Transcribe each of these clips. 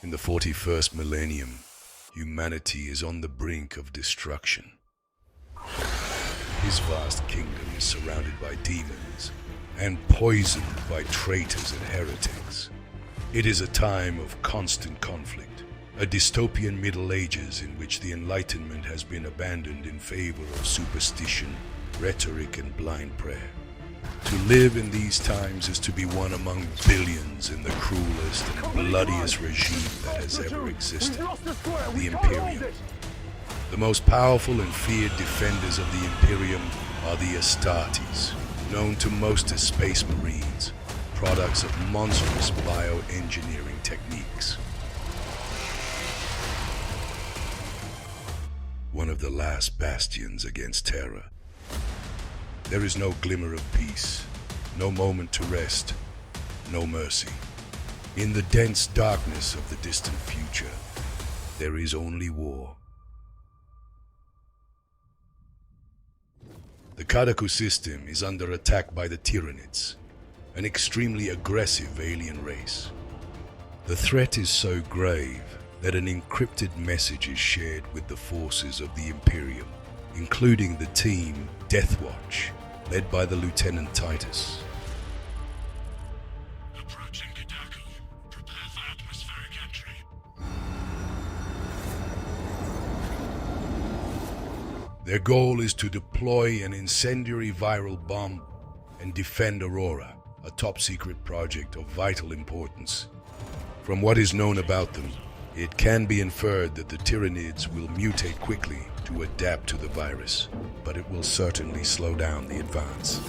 In the 41st millennium, humanity is on the brink of destruction. His vast kingdom is surrounded by demons and poisoned by traitors and heretics. It is a time of constant conflict, a dystopian Middle Ages in which the Enlightenment has been abandoned in favor of superstition, rhetoric, and blind prayer. To live in these times is to be one among billions in the cruelest and bloodiest regime that has ever existed, the Imperium. The most powerful and feared defenders of the Imperium are the Astartes, known to most as Space Marines, products of monstrous bioengineering techniques. One of the last bastions against terror. There is no glimmer of peace, no moment to rest, no mercy. In the dense darkness of the distant future, there is only war. The Kadaku system is under attack by the Tyranids, an extremely aggressive alien race. The threat is so grave that an encrypted message is shared with the forces of the Imperium, including the team Deathwatch, led by the Lieutenant Titus. Approaching Kadaku. Prepare for atmospheric entry. Their goal is to deploy an incendiary viral bomb and defend Aurora, a top-secret project of vital importance. From what is known about them, it can be inferred that the Tyranids will mutate quickly to adapt to the virus, but it will certainly slow down the advance.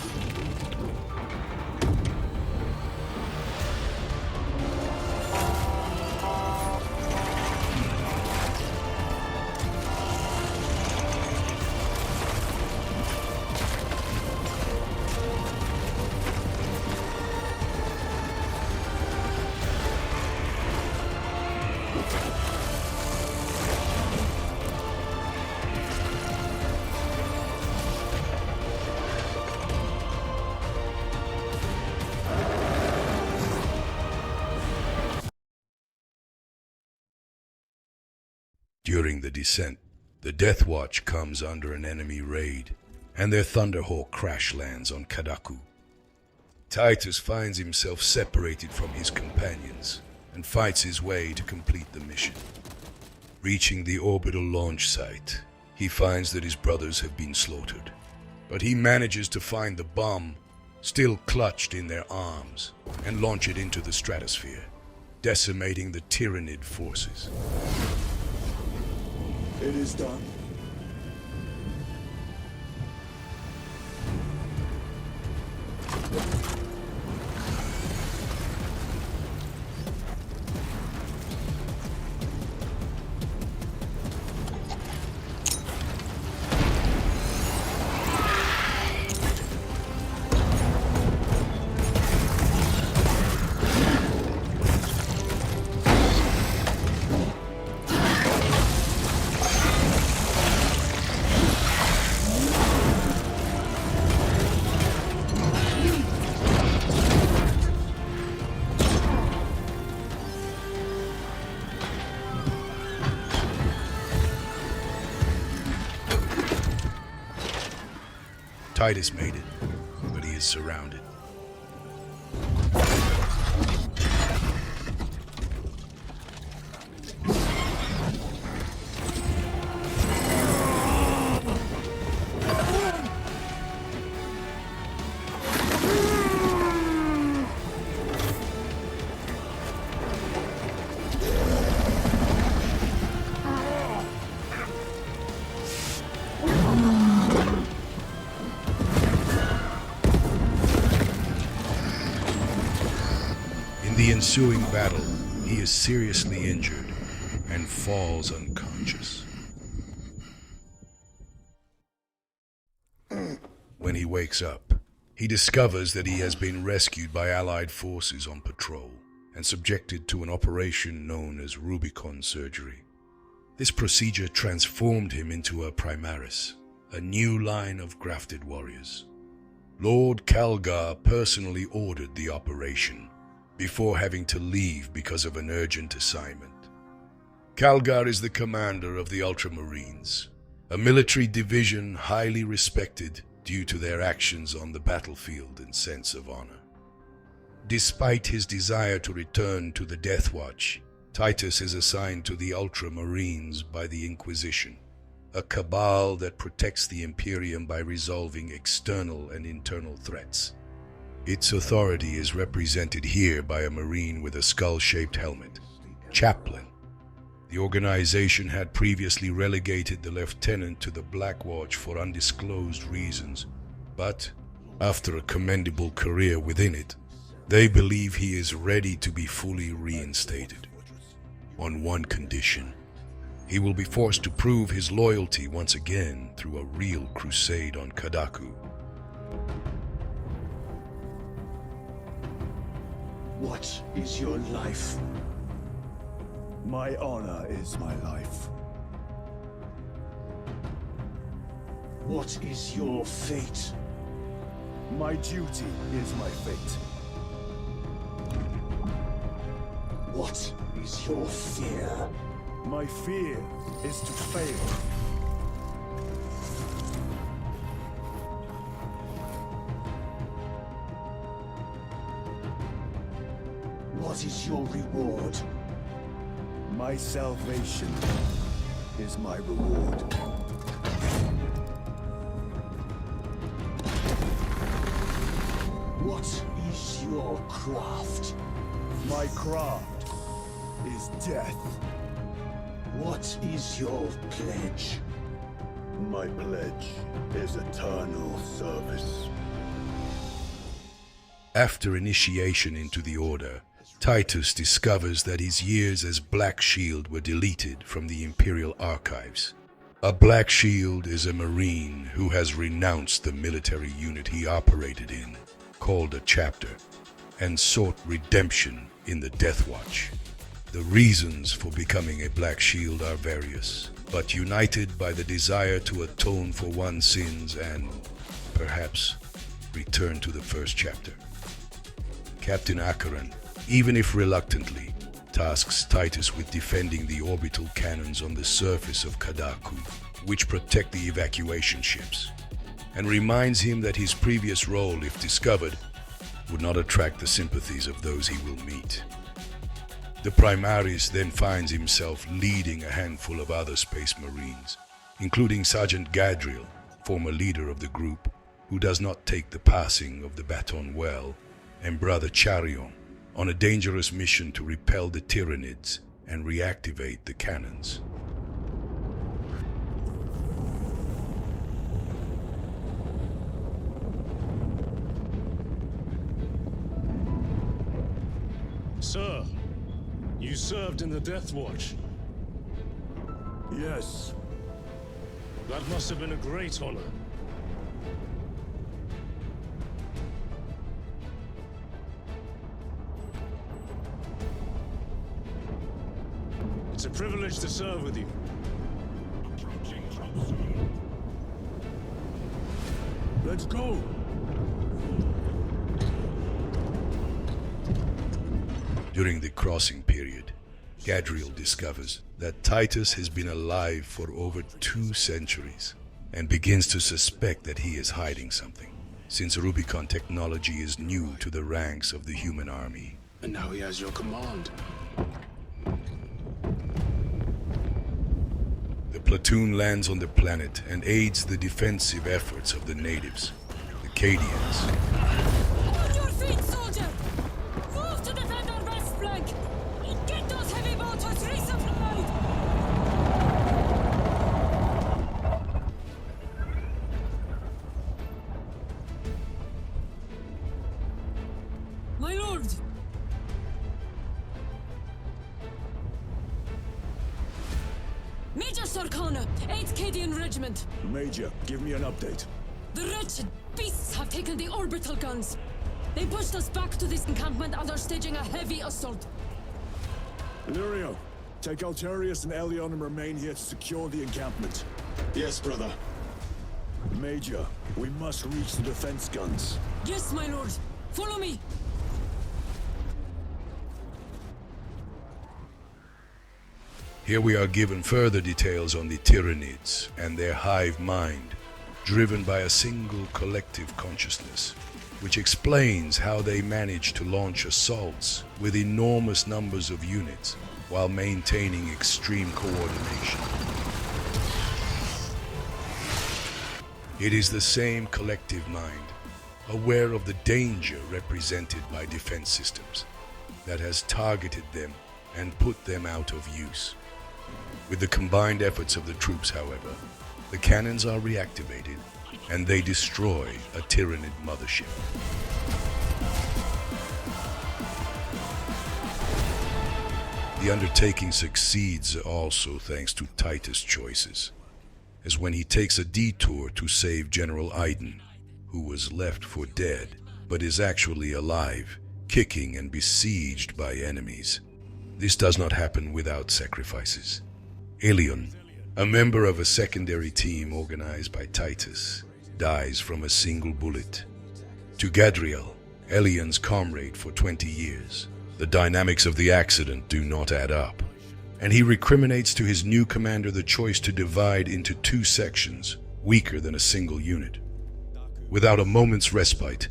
During the descent, the Deathwatch comes under an enemy raid, and their Thunderhawk crash lands on Kadaku. Titus finds himself separated from his companions and fights his way to complete the mission. Reaching the orbital launch site, he finds that his brothers have been slaughtered, but he manages to find the bomb still clutched in their arms and launch it into the stratosphere, decimating the Tyranid forces. It is done. Titus made it, but he is surrounded. In the ensuing battle, he is seriously injured and falls unconscious. When he wakes up, he discovers that he has been rescued by Allied forces on patrol and subjected to an operation known as Rubicon surgery. This procedure transformed him into a Primaris, a new line of grafted warriors. Lord Calgar personally ordered the operation, before having to leave because of an urgent assignment. Calgar is the commander of the Ultramarines, a military division highly respected due to their actions on the battlefield and sense of honor. Despite his desire to return to the Death Watch, Titus is assigned to the Ultramarines by the Inquisition, a cabal that protects the Imperium by resolving external and internal threats. Its authority is represented here by a Marine with a skull-shaped helmet, Chaplain. The organization had previously relegated the lieutenant to the Black Watch for undisclosed reasons, but after a commendable career within it, they believe he is ready to be fully reinstated. On one condition: he will be forced to prove his loyalty once again through a real crusade on Kadaku. What is your life? My honor is my life. What is your fate? My duty is my fate. What is your fear? My fear is to fail. What is your reward? My salvation is my reward. What is your craft? My craft is death. What is your pledge? My pledge is eternal service. After initiation into the Order, Titus discovers that his years as Black Shield were deleted from the Imperial archives. A Black Shield is a Marine who has renounced the military unit he operated in, called a chapter, and sought redemption in the Death Watch. The reasons for becoming a Black Shield are various, but united by the desire to atone for one's sins and, perhaps, return to the first chapter. Captain Acheron, even if reluctantly, tasks Titus with defending the orbital cannons on the surface of Kadaku, which protect the evacuation ships, and reminds him that his previous role, if discovered, would not attract the sympathies of those he will meet. The Primaris then finds himself leading a handful of other Space Marines, including Sergeant Gadriel, former leader of the group, who does not take the passing of the baton well, and Brother Charion, on a dangerous mission to repel the Tyranids and reactivate the cannons. Sir, you served in the Death Watch. Yes, That must have been a great honor. It's a privilege to serve with you. Approaching drop zone. let's go. During the crossing period, Gadriel discovers that Titus has been alive for over 2 centuries and begins to suspect that he is hiding something, since Rubicon technology is new to the ranks of the human army. And now he has your command. The platoon lands on the planet and aids the defensive efforts of the natives, the Cadians. On your feet, soldier! Move to defend our west flank! Get those heavy mortars resupplied! My lord! Major Sarkana, 8th Cadian Regiment. Major, give me an update. The wretched beasts have taken the orbital guns. They pushed us back to this encampment and are staging a heavy assault. Lirio, take Alterius and Elion and remain here to secure the encampment. Yes, brother. Major, we must reach the defense guns. Yes, my lord. Follow me. Here we are given further details on the Tyranids and their hive mind, driven by a single collective consciousness, which explains how they manage to launch assaults with enormous numbers of units while maintaining extreme coordination. It is the same collective mind, aware of the danger represented by defense systems, that has targeted them and put them out of use. With the combined efforts of the troops, however, the cannons are reactivated and they destroy a Tyranid mothership. The undertaking succeeds also thanks to Titus' choices, as when he takes a detour to save General Iden, who was left for dead, but is actually alive, kicking and besieged by enemies. This does not happen without sacrifices. Elion, a member of a secondary team organized by Titus, dies from a single bullet. To Gadriel, Elion's comrade for 20 years, the dynamics of the accident do not add up, and he recriminates to his new commander the choice to divide into two sections, weaker than a single unit. Without a moment's respite,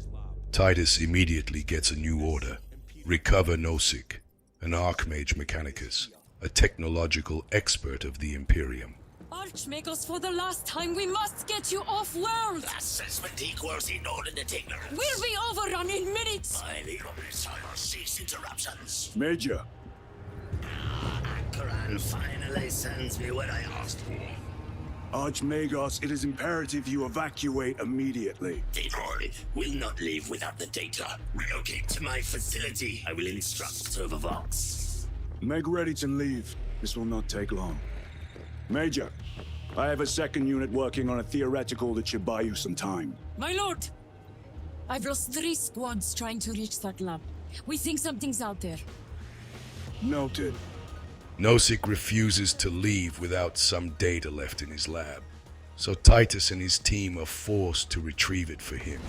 Titus immediately gets a new order: recover Nosik, an Archmage Mechanicus, a technological expert of the Imperium. Archmagos, for the last time, we must get you off-world! Assessment equals inordinate ignorance. We'll be overrun in minutes! By the Omnissiah, cease interruptions. Major, Akran finally sends me what I asked for. Archmagos, it is imperative you evacuate immediately. Detroit will not leave without the data. Relocate to my facility. I will instruct Servervox. Make ready to leave. This will not take long. Major, I have a second unit working on a theoretical that should buy you some time. My lord! I've lost 3 squads trying to reach that lab. We think something's out there. Noted. Nosik refuses to leave without some data left in his lab, so Titus and his team are forced to retrieve it for him.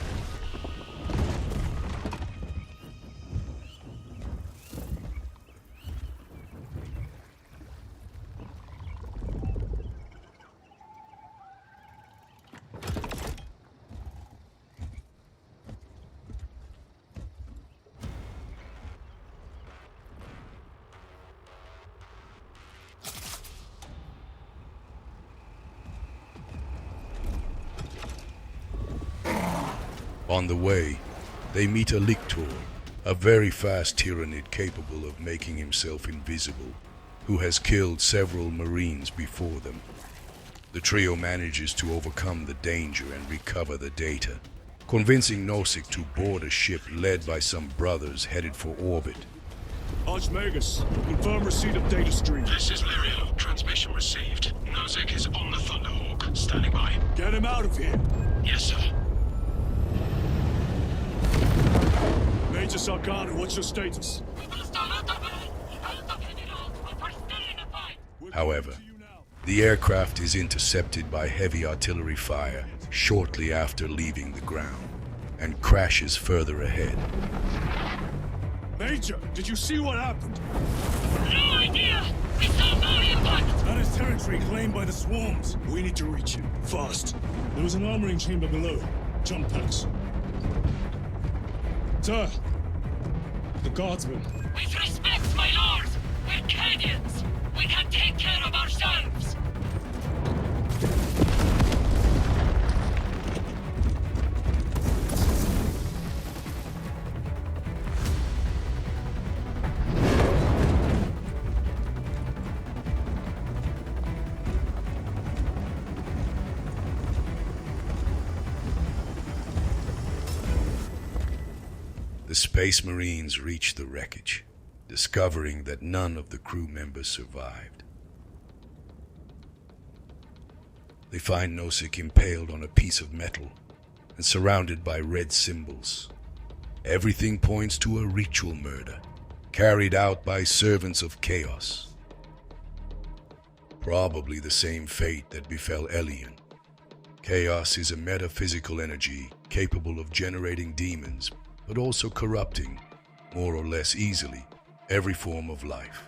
On the way, they meet a Lictor, a very fast Tyranid capable of making himself invisible, who has killed several Marines before them. The trio manages to overcome the danger and recover the data, convincing Nosik to board a ship led by some brothers headed for orbit. Archmagus, confirm receipt of data stream. This is Lirio. Transmission received. Nozick is on the Thunderhawk. Standing by. Get him out of here. Yes, sir. Major Sarkana, what's your status? However, the aircraft is intercepted by heavy artillery fire shortly after leaving the ground, and crashes further ahead. Major, did you see what happened? No idea! We saw no impact! That is territory claimed by the swarms. We need to reach it, fast. There was an armoring chamber below. Jump packs. Sir! The guardsmen. With respect, my lord! We're Cadians! We can take care of ourselves! The Space Marines reach the wreckage, discovering that none of the crew members survived. They find Nosik impaled on a piece of metal and surrounded by red symbols. Everything points to a ritual murder, carried out by servants of chaos. Probably the same fate that befell Elion. Chaos is a metaphysical energy capable of generating demons, but also corrupting, more or less easily, every form of life.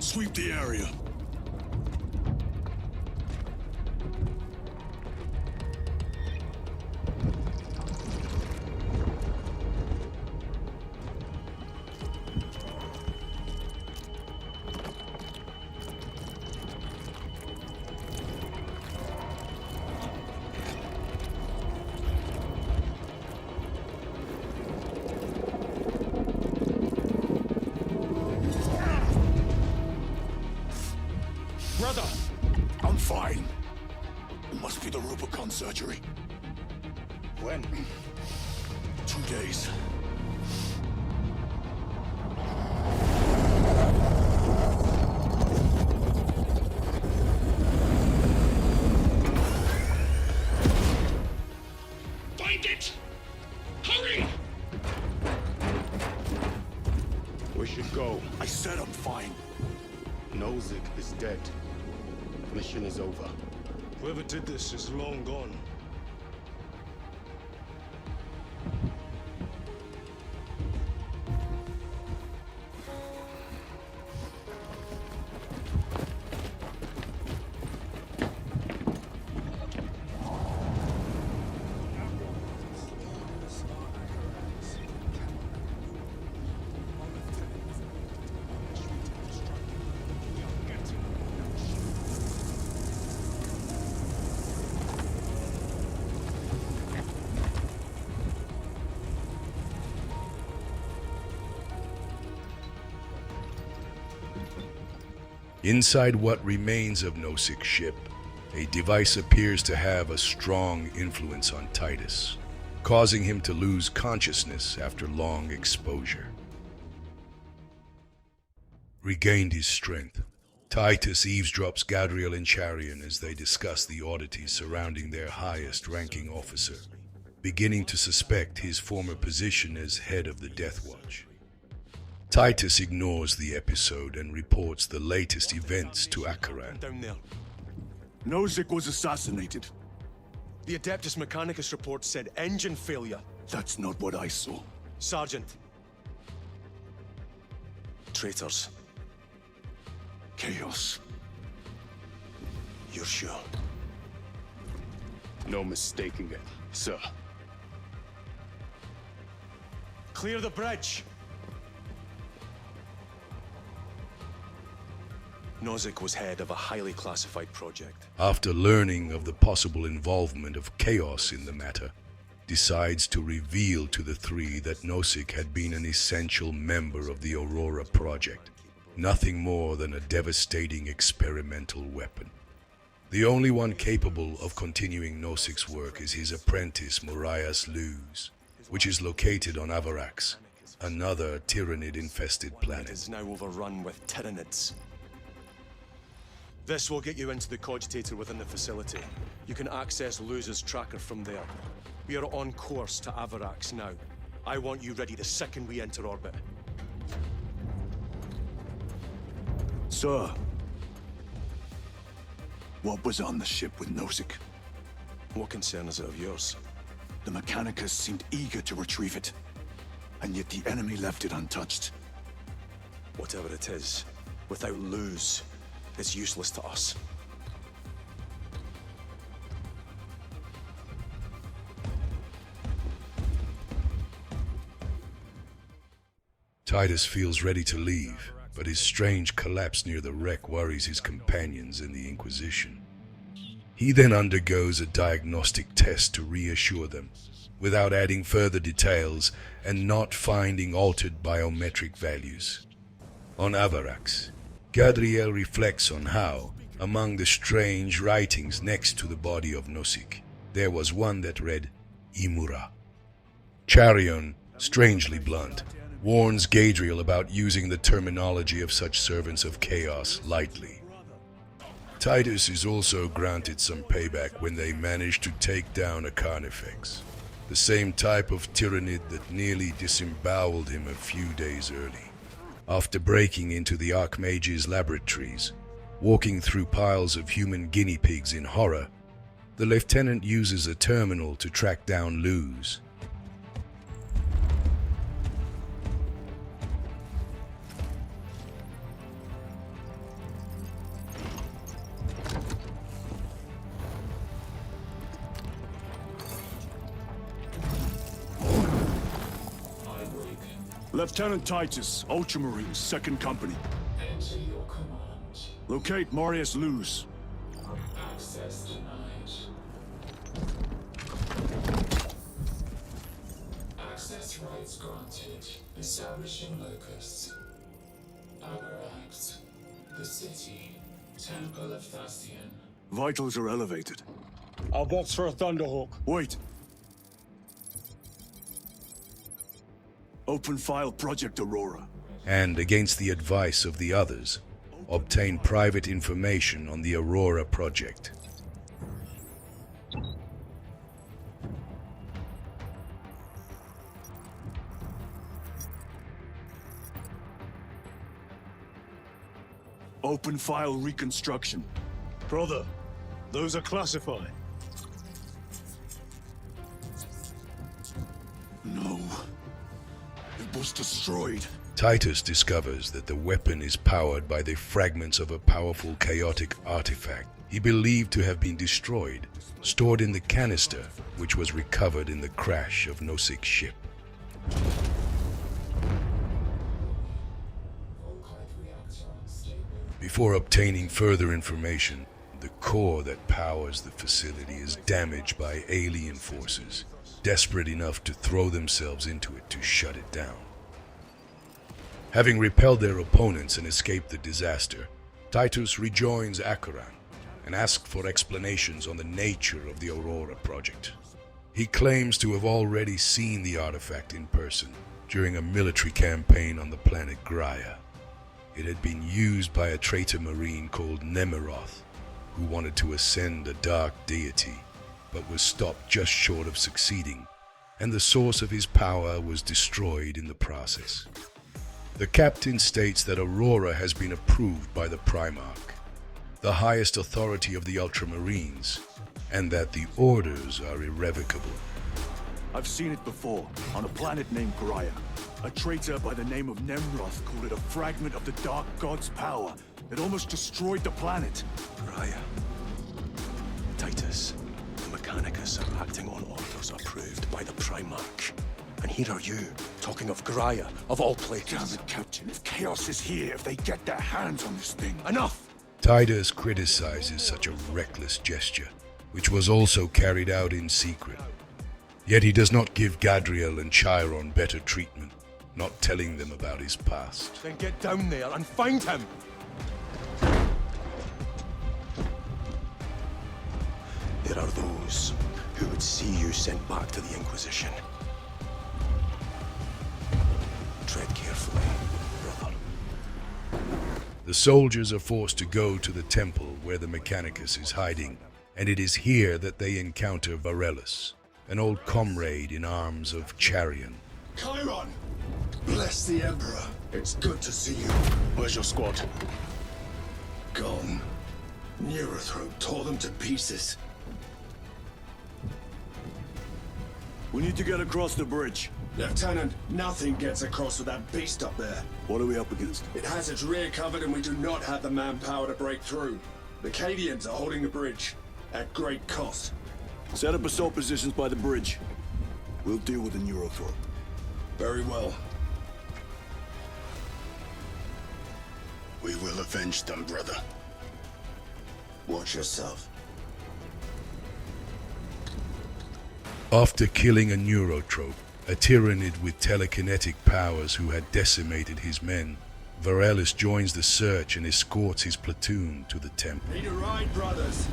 Sweep the area. Brother! I'm fine. It must be the Rubicon surgery. When? 2 days. Find it! Hurry! We should go. I said I'm fine. Nozick is dead. Mission is over. Whoever did this is long gone. Inside what remains of Nozick's ship, a device appears to have a strong influence on Titus, causing him to lose consciousness after long exposure. Regained his strength, Titus eavesdrops Gadriel and Charion as they discuss the oddities surrounding their highest-ranking officer, beginning to suspect his former position as head of the Death Watch. Titus ignores the episode and reports the latest events to Akaran. Down there. Nozick was assassinated. The Adeptus Mechanicus report said engine failure. That's not what I saw. Sergeant. Traitors. Chaos. You're sure? No mistaking it, sir. Clear the bridge! Nozick was head of a highly classified project. After learning of the possible involvement of Chaos in the matter, decides to reveal to the three that Nozick had been an essential member of the Aurora project, nothing more than a devastating experimental weapon. The only one capable of continuing Nozick's work is his apprentice Morias Luz, which is located on Avarax, another Tyranid-infested It planet. is now overrun with Tyranids. This will get you into the cogitator within the facility. You can access Luz's tracker from there. We are on course to Avarax now. I want you ready the second we enter orbit. Sir. What was on the ship with Nozick? What concern is it of yours? The Mechanicus seemed eager to retrieve it. And yet the enemy left it untouched. Whatever it is, without Luz, it's useless to us. Titus feels ready to leave, but his strange collapse near the wreck worries his companions in the Inquisition. He then undergoes a diagnostic test to reassure them, without adding further details and not finding altered biometric values. On Avarax, Gadriel reflects on how, among the strange writings next to the body of Nozick, there was one that read, Imura. Charion, strangely blunt, warns Gadriel about using the terminology of such servants of chaos lightly. Titus is also granted some payback when they manage to take down a Carnifex, the same type of Tyranid that nearly disemboweled him a few days early. After breaking into the Archmage's laboratories, walking through piles of human guinea pigs in horror, the lieutenant uses a terminal to track down Luz. Lieutenant Titus, Ultramarines, 2nd Company. Enter your command. Locate Marius Luz. Access denied. Access rights granted. Establishing locus. Avarax. The city. Temple of Thasian. Vitals are elevated. I'll box for a Thunderhawk. Wait. Open file Project Aurora. And, against the advice of the others, obtain private information on the Aurora project. Open file reconstruction. Brother, those are classified. No. It was destroyed. Titus discovers that the weapon is powered by the fragments of a powerful chaotic artifact he believed to have been destroyed, stored in the canister which was recovered in the crash of Nosik's ship. Before obtaining further information, the core that powers the facility is damaged by alien forces, desperate enough to throw themselves into it to shut it down. Having repelled their opponents and escaped the disaster, Titus rejoins Acheron and asks for explanations on the nature of the Aurora project. He claims to have already seen the artifact in person during a military campaign on the planet Graia. It had been used by a traitor marine called Nemiroth, who wanted to ascend a dark deity, but was stopped just short of succeeding, and the source of his power was destroyed in the process. The captain states that Aurora has been approved by the Primarch, the highest authority of the Ultramarines, and that the orders are irrevocable. I've seen it before, on a planet named Graia. A traitor by the name of Nemroth called it a fragment of the Dark God's power. It almost destroyed the planet. Graia. Titus, the Mechanicus are acting on orders approved by the Primarch. And here are you, talking of Graia, of all places. Damn it, Captain. If Chaos is here, if they get their hands on this thing. Enough! Titus criticizes such a reckless gesture, which was also carried out in secret. Yet he does not give Gadriel and Chiron better treatment, not telling them about his past. Then get down there and find him! There are those who would see you sent back to the Inquisition. Tread carefully, brother. The soldiers are forced to go to the temple where the Mechanicus is hiding, and it is here that they encounter Varellus, an old comrade in arms of Charion. Chiron! Bless the Emperor. It's good to see you. Where's your squad? Gone. Neurothroat tore them to pieces. We need to get across the bridge. Lieutenant, nothing gets across with that beast up there. What are we up against? It has its rear covered and we do not have the manpower to break through. The Cadians are holding the bridge, at great cost. Set up assault positions by the bridge. We'll deal with the Neurothroat. Very well. We will avenge them, brother. Watch yourself. After killing a neurotrope, a tyrannid with telekinetic powers who had decimated his men, Varellus joins the search and escorts his platoon to the temple. Need a ride, brothers.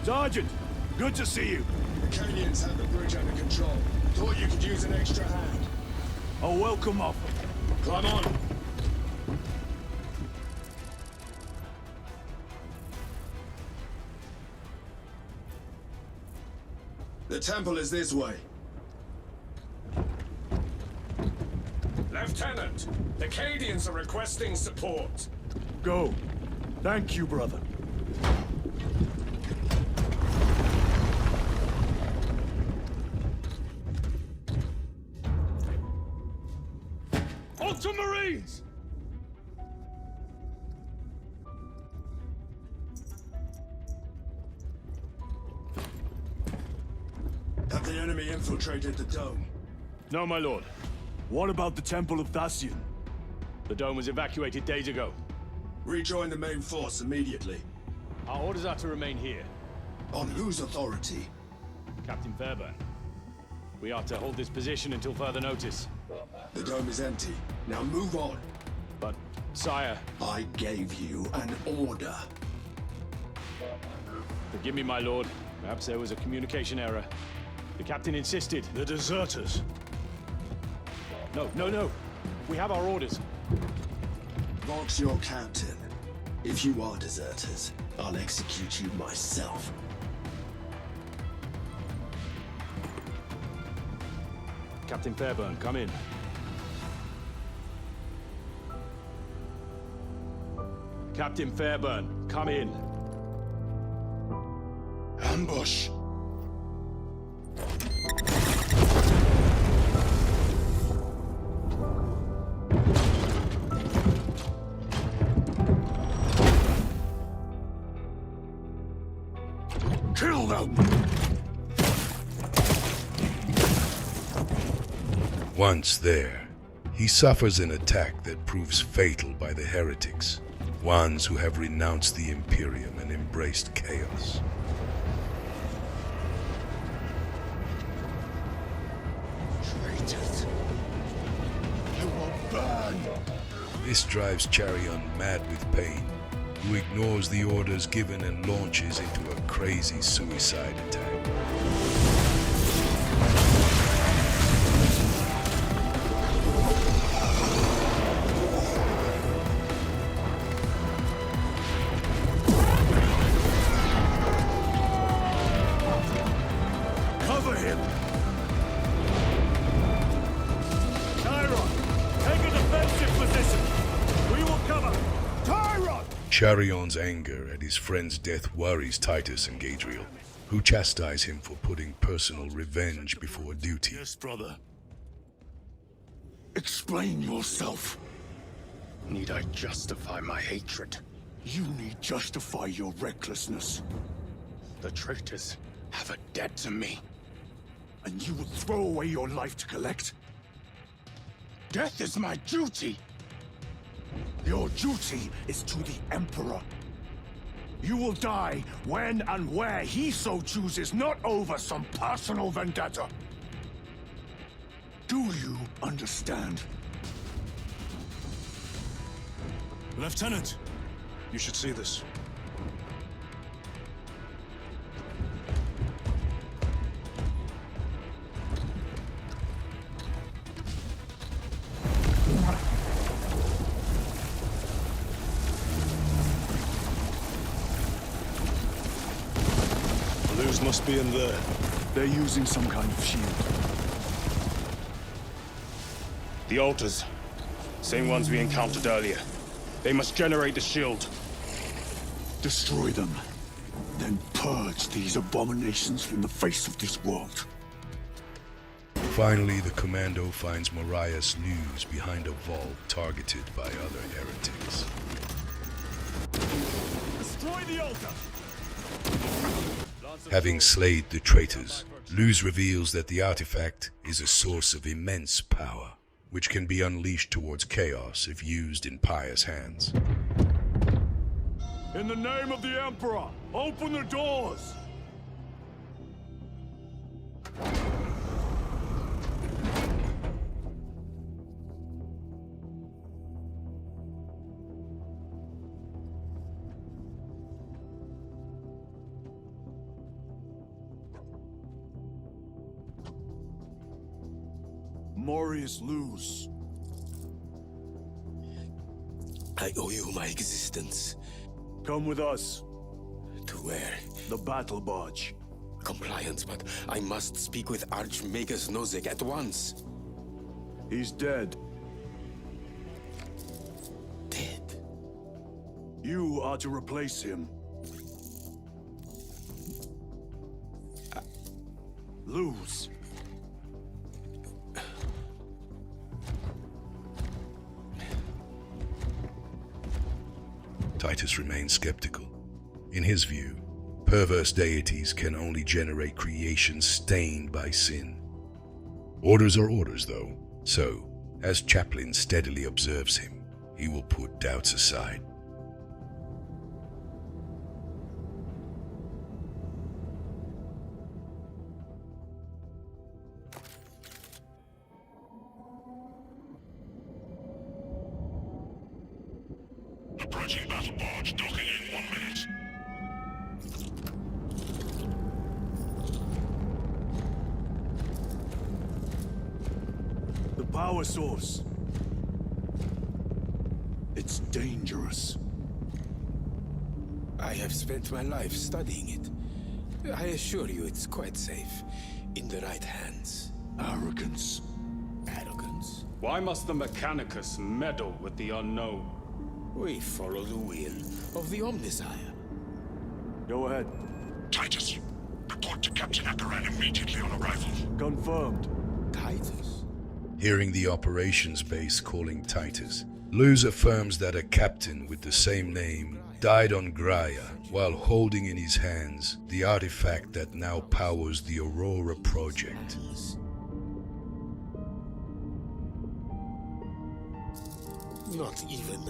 Sergeant, good to see you. The Cadians have the bridge under control. Thought you could use an extra hand. A welcome offer. Climb on. The temple is this way. Lieutenant, the Cadians are requesting support. Go. Thank you, brother. Ultramarines! Have the enemy infiltrated the dome? No, my lord. What about the Temple of Thasian? The dome was evacuated days ago. Rejoin the main force immediately. Our orders are to remain here. On whose authority? Captain Fairburn. We are to hold this position until further notice. The dome is empty. Now move on. But, sire... I gave you an order. Forgive me, my lord. Perhaps there was a communication error. The captain insisted. The deserters. No. We have our orders. Vox your captain. If you are deserters, I'll execute you myself. Captain Fairburn, come in. Captain Fairburn, come in. Ambush! Kill them! Once there, he suffers an attack that proves fatal by the heretics, ones who have renounced the Imperium and embraced chaos. Traitors! You will burn! This drives Charion mad with pain, who ignores the orders given and launches into a crazy suicide attack. Cover him! Tyron, take a defensive position! We will cover! Tyron! Charion's anger at his friend's death worries Titus and Gadriel, who chastise him for putting personal revenge before duty. Yes, brother. Explain yourself. Need I justify my hatred? You need justify your recklessness. The traitors have a debt to me. And you would throw away your life to collect? Death is my duty! Your duty is to the Emperor. You will die when and where he so chooses, not over some personal vendetta. Do you understand? Lieutenant, you should see this. Luz must be in there. They're using some kind of shield. The altars. Same ones we encountered earlier. They must generate the shield. Destroy them. Then purge these abominations from the face of this world. Finally, the commando finds Marius Luz behind a vault targeted by other heretics. Destroy the altar! Having slayed the traitors, Luz reveals that the artifact is a source of immense power, which can be unleashed towards chaos if used in pious hands. In the name of the Emperor, open the doors! Marius Luz. I owe you my existence. Come with us. To where? The battle barge. Compliance, but I must speak with Archmagus Nozick at once. He's dead. Dead? You are to replace him. Luz. Titus remains skeptical. In his view, perverse deities can only generate creations stained by sin. Orders are orders, though, so As Chaplin steadily observes him, he will put doubts aside. Approaching battle barge, docking in 1 minute. The power source. It's dangerous. I have spent my life studying it. I assure you it's quite safe. In the right hands. Arrogance. Arrogance? Why must the Mechanicus meddle with the unknown? We follow the will of the Omnisire. Go ahead. Titus, report to Captain Akaran immediately on arrival. Confirmed. Titus? Hearing the operations base calling Titus, Luz affirms that a captain with the same name died on Graia while holding in his hands the artifact that now powers the Aurora project. Not even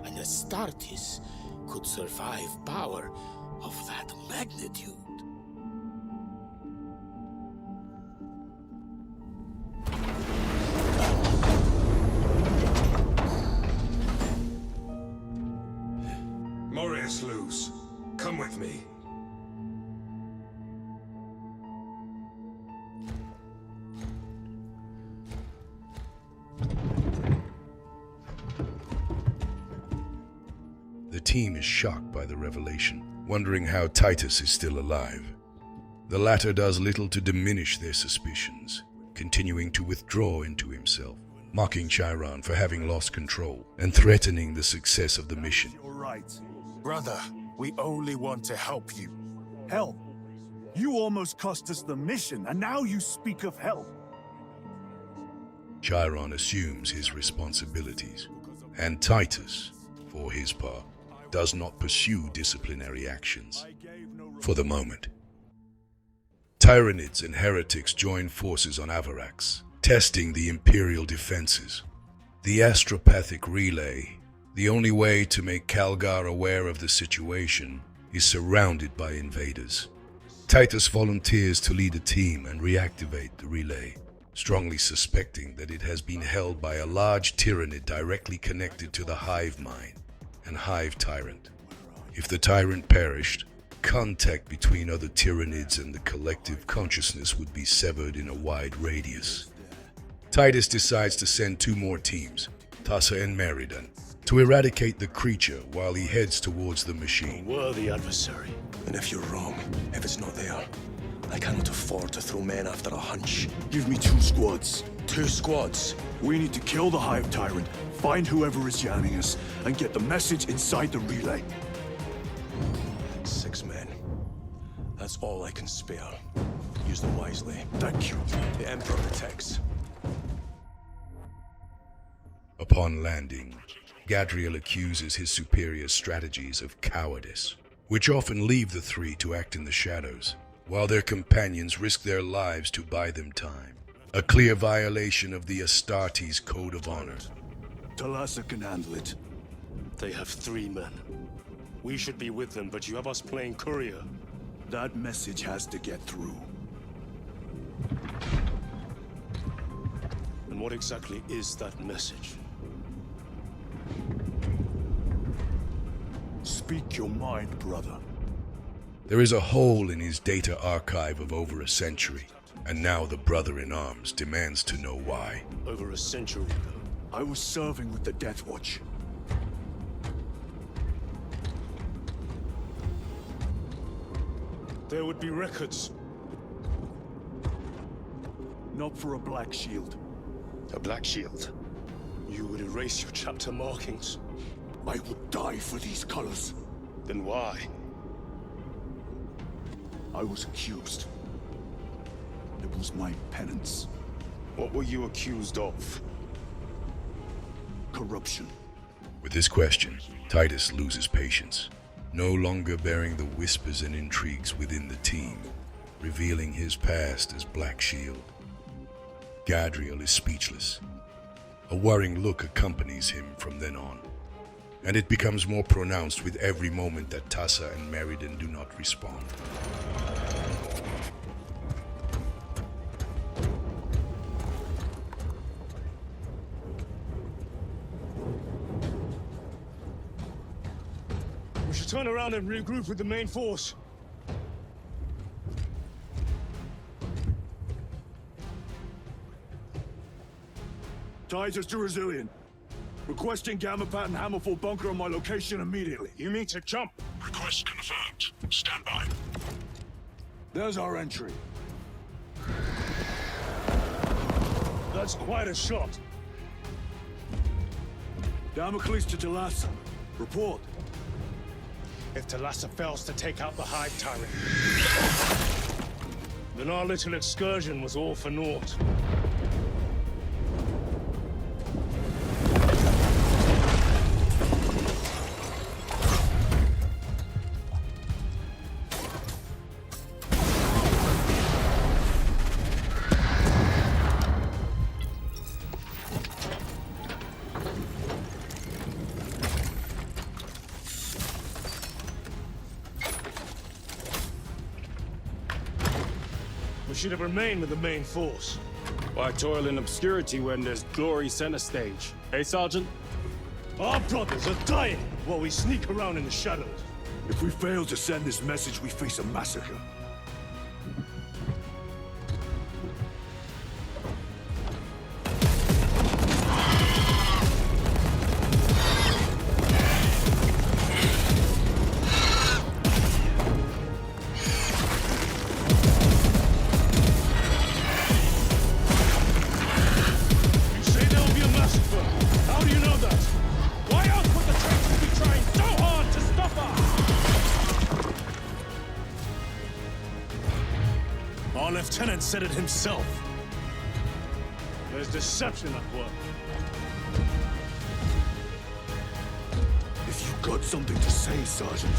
an Astartes could survive power of that magnitude. Morius Luz, come with me. The team is shocked by the revelation, wondering how Titus is still alive. The latter does little to diminish their suspicions, continuing to withdraw into himself, mocking Chiron for having lost control and threatening the success of the mission. You're right. Brother, we only want to help you. Help? You almost cost us the mission, and now you speak of help. Chiron assumes his responsibilities, and Titus, for his part, does not pursue disciplinary actions. For the moment. Tyranids and heretics join forces on Avarax, testing the Imperial defenses. The astropathic relay, the only way to make Calgar aware of the situation, is surrounded by invaders. Titus volunteers to lead a team and reactivate the relay, strongly suspecting that it has been held by a large Tyranid directly connected to the Hive Mind and Hive Tyrant. If the Tyrant perished, contact between other Tyranids and the collective consciousness would be severed in a wide radius. Titus decides to send 2 more teams, Tassa and Meridan, to eradicate the creature while he heads towards the machine. Worthy adversary. And if you're wrong, if it's not there, I cannot afford to throw men after a hunch. Give me 2 squads. 2 squads? We need to kill the Hive Tyrant, find whoever is jamming us, and get the message inside the relay. 6 men. That's all I can spare. Use them wisely. Thank you. The Emperor protects. Upon landing, Gadriel accuses his superior's strategies of cowardice, which often leave the 3 to act in the shadows, while their companions risk their lives to buy them time. A clear violation of the Astartes Code of Honor. Talassa can handle it. They have 3 men. We should be with them, but you have us playing courier. That message has to get through. And what exactly is that message? Speak your mind, brother. There is a hole in his data archive of over a century, and now the brother-in-arms demands to know why. Over a century ago. I was serving with the Death Watch. There would be records. Not for a Black Shield. A Black Shield? You would erase your chapter markings. I would die for these colors. Then why? I was accused. It was my penance. What were you accused of? Corruption. With this question, Titus loses patience, no longer bearing the whispers and intrigues within the team, revealing his past as Black Shield. Gadriel is speechless, A worrying look accompanies him from then on, and it becomes more pronounced with every moment that Tassa and Meriden do not respond. We should turn around and regroup with the main force. Titus to Resilient. Requesting Gamma Pat and Hammerfall bunker on my location immediately. You mean to jump? Request confirmed. Stand by. There's our entry. That's quite a shot. Damocles to Talassa. Report. If Talassa fails to take out the Hive Tyrant, then our little excursion was all for naught. We should have remained with the main force. Why toil in obscurity when there's glory center stage? Hey, Sergeant? Our brothers are dying while we sneak around in the shadows. If we fail to send this message, we face a massacre. Our lieutenant said it himself. There's deception at work. If you've got something to say, Sergeant.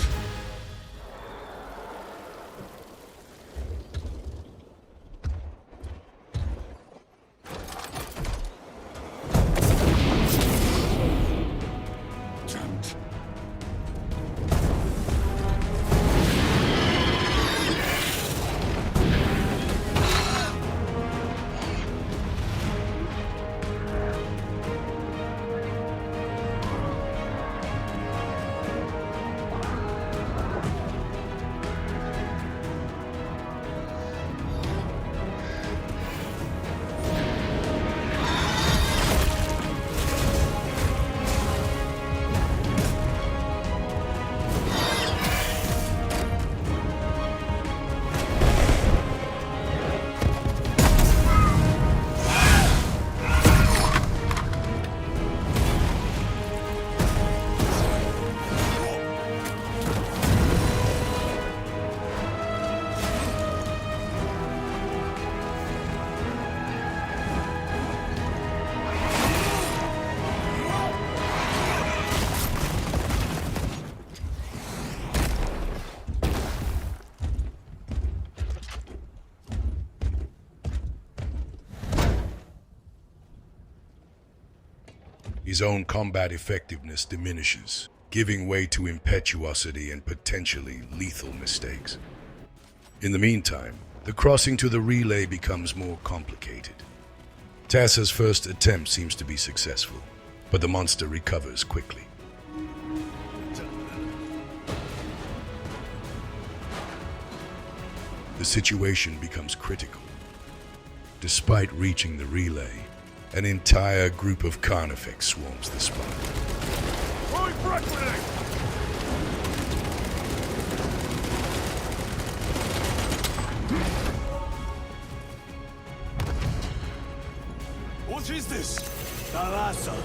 His own combat effectiveness diminishes, giving way to impetuosity and potentially lethal mistakes. In the meantime, the crossing to the relay becomes more complicated. Tassa's first attempt seems to be successful, but the monster recovers quickly. The situation becomes critical. Despite reaching the relay, an entire group of Carnifex swarms the spot. What is this? Talassa.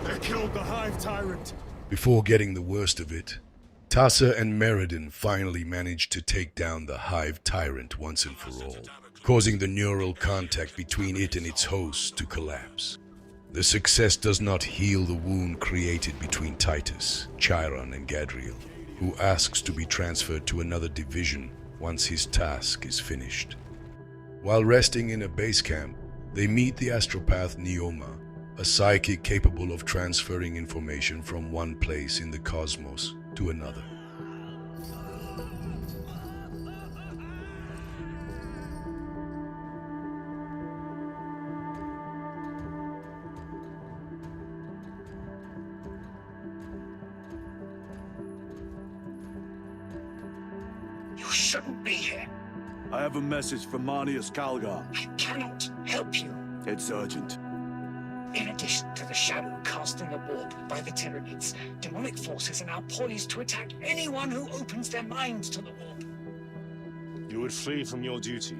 They killed the Hive Tyrant. Before getting the worst of it, Tassa and Meriden finally manage to take down the Hive Tyrant once and for all, causing the neural contact between it and its host to collapse. The success does not heal the wound created between Titus, Chiron, and Gadriel, who asks to be transferred to another division once his task is finished. While resting in a base camp, they meet the astropath Neoma, a psychic capable of transferring information from one place in the cosmos to another. You shouldn't be here. I have a message from Marnius Calgar. I cannot help you. It's urgent. In addition to the shadow cast in the warp by the Tyranids, demonic forces are now poised to attack anyone who opens their minds to the warp. You would flee from your duty.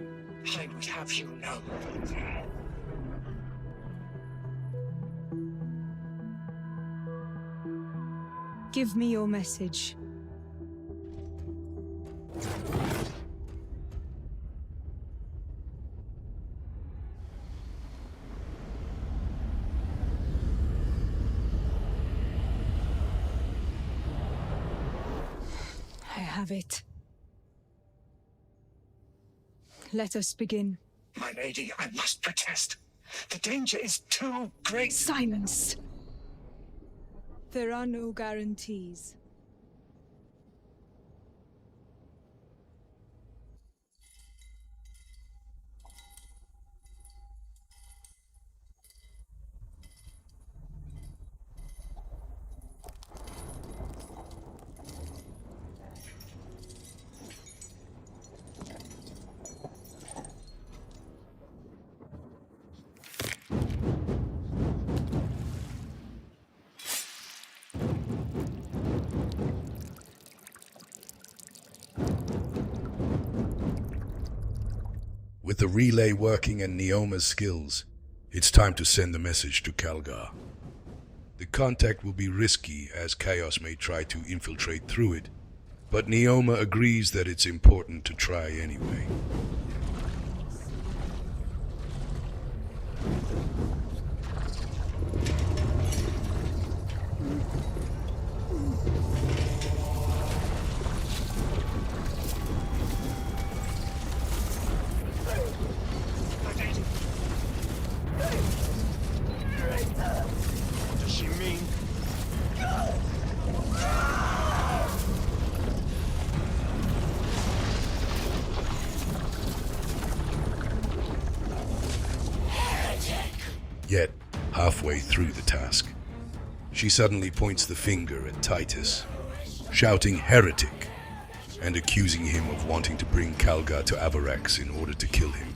I would have you know. Give me your message. I have it. Let us begin. My lady, I must protest. The danger is too great. Silence! There are no guarantees. With the relay working and Neoma's skills, it's time to send the message to Calgar. The contact will be risky as Chaos may try to infiltrate through it, but Neoma agrees that it's important to try anyway. What does she mean? Yet, halfway through the task, she suddenly points the finger at Titus, shouting heretic, and accusing him of wanting to bring Calgar to Avarax in order to kill him,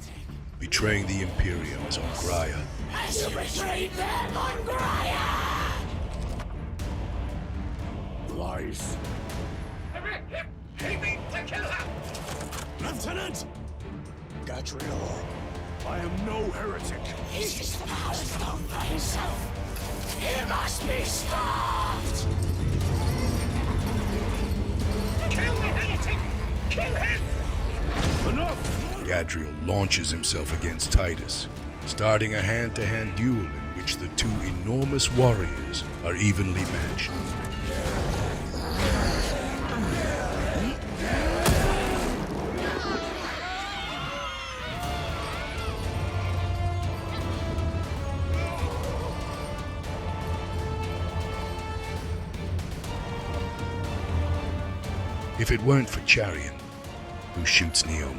betraying the Imperiums on Graia. As you betrayed them on Graia! Lies. He means to kill her! Lieutenant! Gadriel, I am no heretic. This is the powers known by himself. He must be stopped! Kill the heretic! Kill him! Enough! Gadriel launches himself against Titus, starting a hand-to-hand duel in which the two enormous warriors are evenly matched. If it weren't for Charion, who shoots Neoma,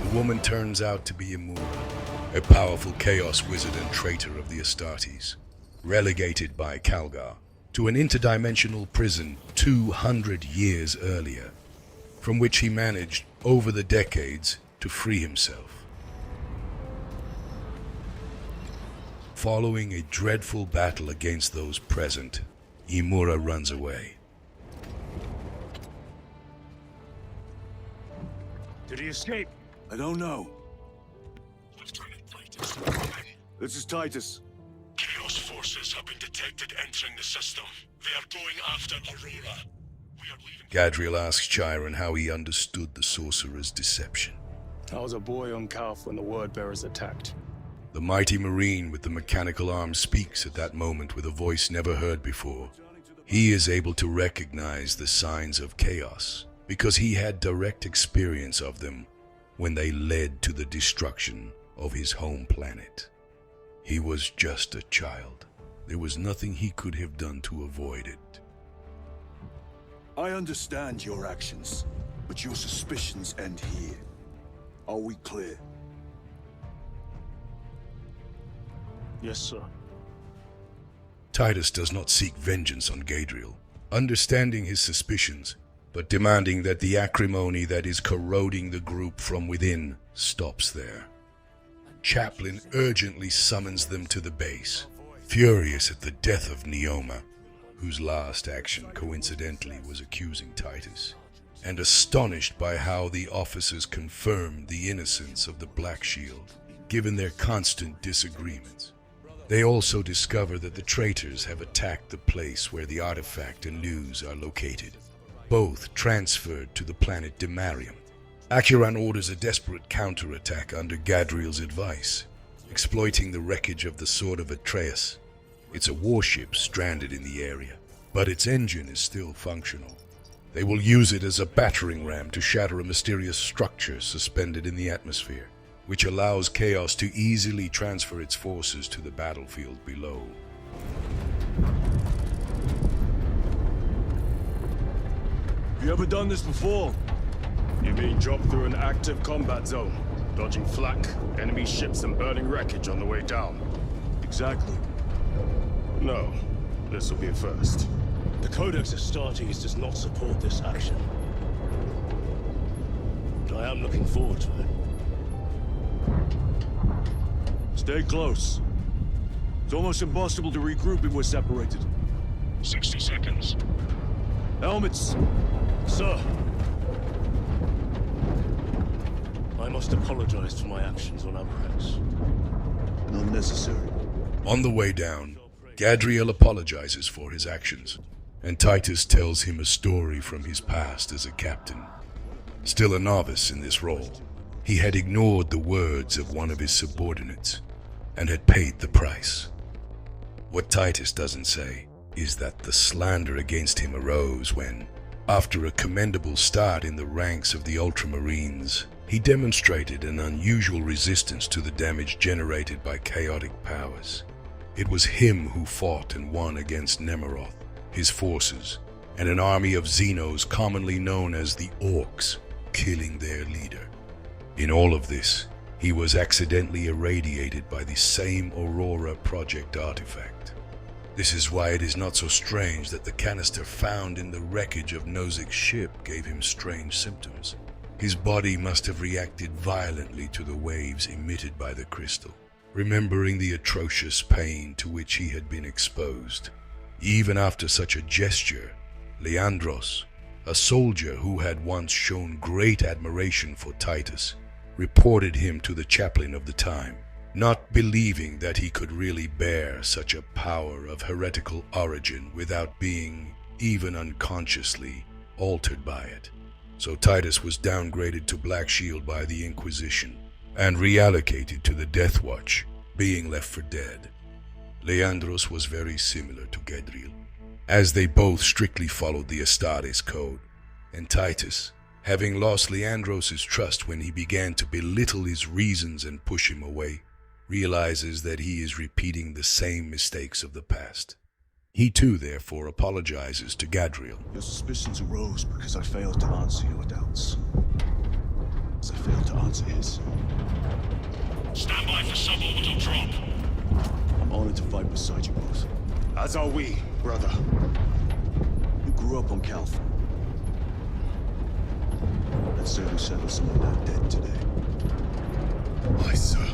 the woman turns out to be Imura, a powerful chaos wizard and traitor of the Astartes, relegated by Calgar to an interdimensional prison 200 years earlier, from which he managed, over the decades, to free himself. Following a dreadful battle against those present, Imura runs away. Did he escape? I don't know. This is Titus. Chaos forces have been detected entering the system. They are going after Aurora. We are leaving. Gadriel asks Chiron how he understood the sorcerer's deception. I was a boy on Calf when the Word Bearers attacked. The mighty Marine with the mechanical arm speaks at that moment with a voice never heard before. He is able to recognize the signs of chaos because he had direct experience of them when they led to the destruction of his home planet. He was just a child. There was nothing he could have done to avoid it. I understand your actions, but your suspicions end here. Are we clear? Yes, sir. Titus does not seek vengeance on Gadriel, understanding his suspicions, but demanding that the acrimony that is corroding the group from within stops there. Chaplin urgently summons them to the base, furious at the death of Neoma, whose last action coincidentally was accusing Titus, and astonished by how the officers confirmed the innocence of the Black Shield, given their constant disagreements. They also discover that the traitors have attacked the place where the artifact and news are located, both transferred to the planet Demarium. Acheron orders a desperate counterattack under Gadriel's advice, exploiting the wreckage of the Sword of Atreus. It's a warship stranded in the area, but its engine is still functional. They will use it as a battering ram to shatter a mysterious structure suspended in the atmosphere, which allows Chaos to easily transfer its forces to the battlefield below. Have you ever done this before? You mean drop through an active combat zone, dodging flak, enemy ships and burning wreckage on the way down? Exactly. No, this will be a first. The Codex Astartes does not support this action. But I am looking forward to it. Stay close. It's almost impossible to regroup if we're separated. 60 seconds. Helmets! Sir! I must apologize for my actions on Abrax. Unnecessary. On the way down, Gadriel apologizes for his actions, and Titus tells him a story from his past as a captain. Still a novice in this role, he had ignored the words of one of his subordinates and had paid the price. What Titus doesn't say is that the slander against him arose when, after a commendable start in the ranks of the Ultramarines, he demonstrated an unusual resistance to the damage generated by chaotic powers. It was him who fought and won against Nemeroth, his forces, and an army of Xenos commonly known as the Orcs, killing their leader. In all of this, he was accidentally irradiated by the same Aurora Project artifact. This is why it is not so strange that the canister found in the wreckage of Nozik's ship gave him strange symptoms. His body must have reacted violently to the waves emitted by the crystal, remembering the atrocious pain to which he had been exposed. Even after such a gesture, Leandros, a soldier who had once shown great admiration for Titus, reported him to the chaplain of the time, not believing that he could really bear such a power of heretical origin without being, even unconsciously, altered by it. So Titus was downgraded to Black Shield by the Inquisition and reallocated to the Death Watch, being left for dead. Leandros was very similar to Gadriel, as they both strictly followed the Astartes code, and Titus, having lost Leandros' trust when he began to belittle his reasons and push him away, realizes that he is repeating the same mistakes of the past. He too, therefore, apologizes to Gadriel. Your suspicions arose because I failed to answer your doubts. As I failed to answer his. Stand by for suborbital drop. I'm honored to fight beside you both. As are we, brother. You grew up on Calth. I'd say we settled some of that debt today. Aye, sir.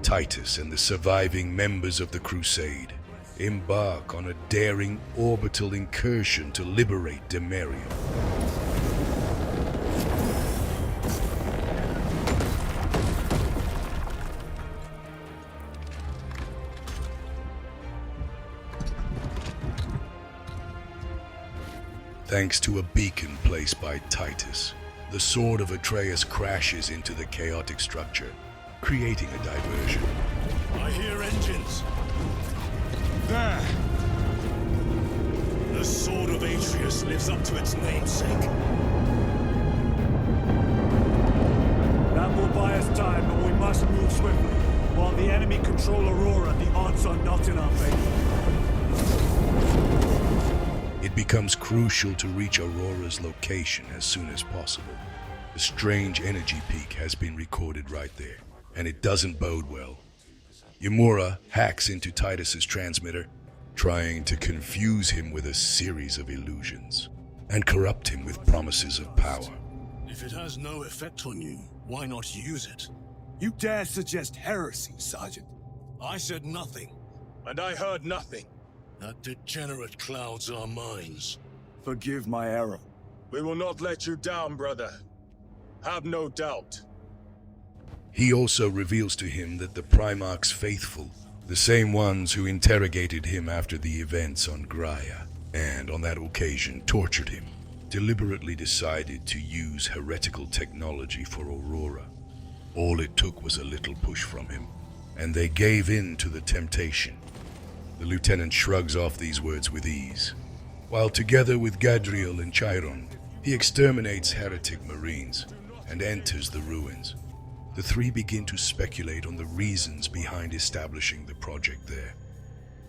Titus and the surviving members of the Crusade embark on a daring orbital incursion to liberate Demarium. thanks to a beacon placed by Titus. The sword of Atreus crashes into the chaotic structure, creating a diversion. I hear engines. There! The sword of Atreus lives up to its namesake. That will buy us time, but we must move swiftly. While the enemy control Aurora, the odds are not in our favor. It becomes crucial to reach Aurora's location as soon as possible. A strange energy peak has been recorded right there, and it doesn't bode well. Ymura hacks into Titus's transmitter, trying to confuse him with a series of illusions, and corrupt him with promises of power. If it has no effect on you, why not use it? You dare suggest heresy, Sergeant? I said nothing. And I heard nothing. That degenerate clouds our minds. Forgive my error. We will not let you down, brother. Have no doubt. He also reveals to him that the Primarch's faithful, the same ones who interrogated him after the events on Graia, and on that occasion tortured him, deliberately decided to use heretical technology for Aurora. All it took was a little push from him, and they gave in to the temptation. The lieutenant shrugs off these words with ease, while together with Gadriel and Chiron, he exterminates heretic marines and enters the ruins. The three begin to speculate on the reasons behind establishing the project there.